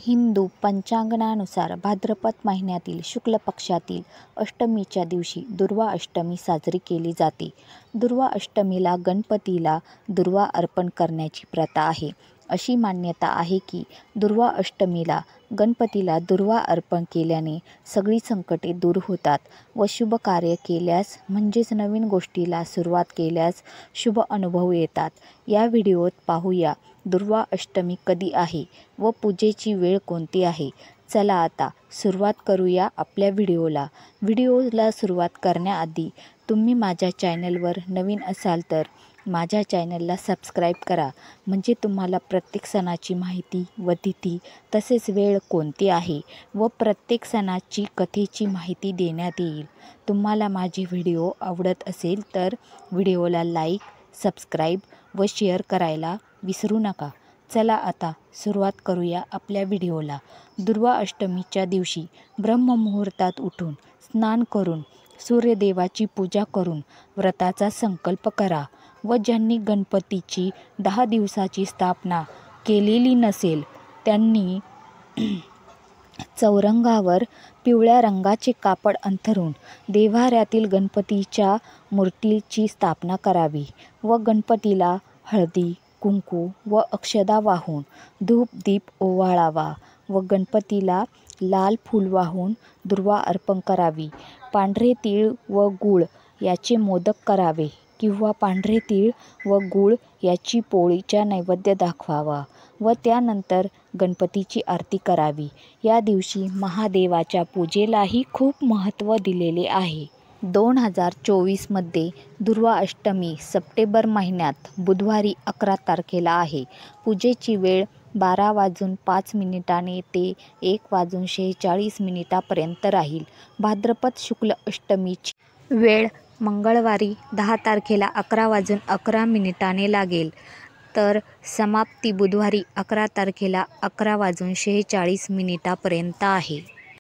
हिंदू पंचांगानुसार भाद्रपद महिन्यातील शुक्ल पक्षातील अष्टमीच्या दिवशी दुर्वा अष्टमी साजरी केली जाते. दुर्वा अष्टमीला गणपतीला दुर्वा अर्पण करण्याची प्रथा आहे. अशी मान्यता आहे की दुर्वा अष्टमीला गणपतीला दुर्वा अर्पण केल्याने सगळी संकटे दूर होतात व शुभ कार्य केल्यास म्हणजेच नवीन गोष्टीला सुरुवात केल्यास शुभ अनुभव येतात. या व्हिडिओत पाहूया दुर्वा अष्टमी कधी आहे व पूजेची वेळ कोणती आहे. चला आता सुरुवात करूया आपल्या व्हिडिओला सुरुवात करण्याआधी तुम्ही माझ्या चॅनलवर नवीन असाल तर माझ्या चॅनलला सबस्क्राईब करा, म्हणजे तुम्हाला प्रत्येक सणाची माहिती व तिथी तसेच वेळ कोणती आहे व प्रत्येक सणाची कथेची माहिती देण्यात येईल. तुम्हाला माझे व्हिडिओ आवडत असेल तर व्हिडिओला लाईक, सबस्क्राईब व शेअर करायला विसरू नका. चला आता सुरुवात करूया आपल्या व्हिडिओला. दुर्वा अष्टमीच्या दिवशी ब्रह्ममुहूर्तात उठून स्नान करून सूर्यदेवाची पूजा करून व्रताचा संकल्प करा व ज्यांनी गणपतीची 10 दिवसाची स्थापना केलेली नसेल त्यांनी चौरंगावर पिवळ्या रंगाचे कापड अंथरून देव्हाऱ्यातील गणपतीच्या मूर्तीची स्थापना करावी व गणपतीला हळदी, कुंकू व अक्षदा वाहून धूप दीप ओवाळावा व गणपतीला लाल फूल वाहून दुर्वा अर्पण करावी. पांढरे तीळ व गूळ याचे मोदक करावे किंवा पांढरे तीळ व गूळ याची पोळीचा नैवेद्य दाखवावा व त्यानंतर गणपतीची आरती करावी. या दिवशी महादेवाच्या पूजेलाही खूप महत्त्व दिलेले आहे. 2024मध्ये दुर्वा अष्टमी सप्टेंबर महिन्यात बुधवारी 11 तारखेला आहे. पूजेची वेळ 12:05 ते 1:46 पर्यंत राहील. भाद्रपद शुक्ल अष्टमीची वेळ मंगळवारी 10 तारखेला 11:11 लागेल तर समाप्ती बुधवारी 11 तारखेला 11:46 पर्यंत आहे.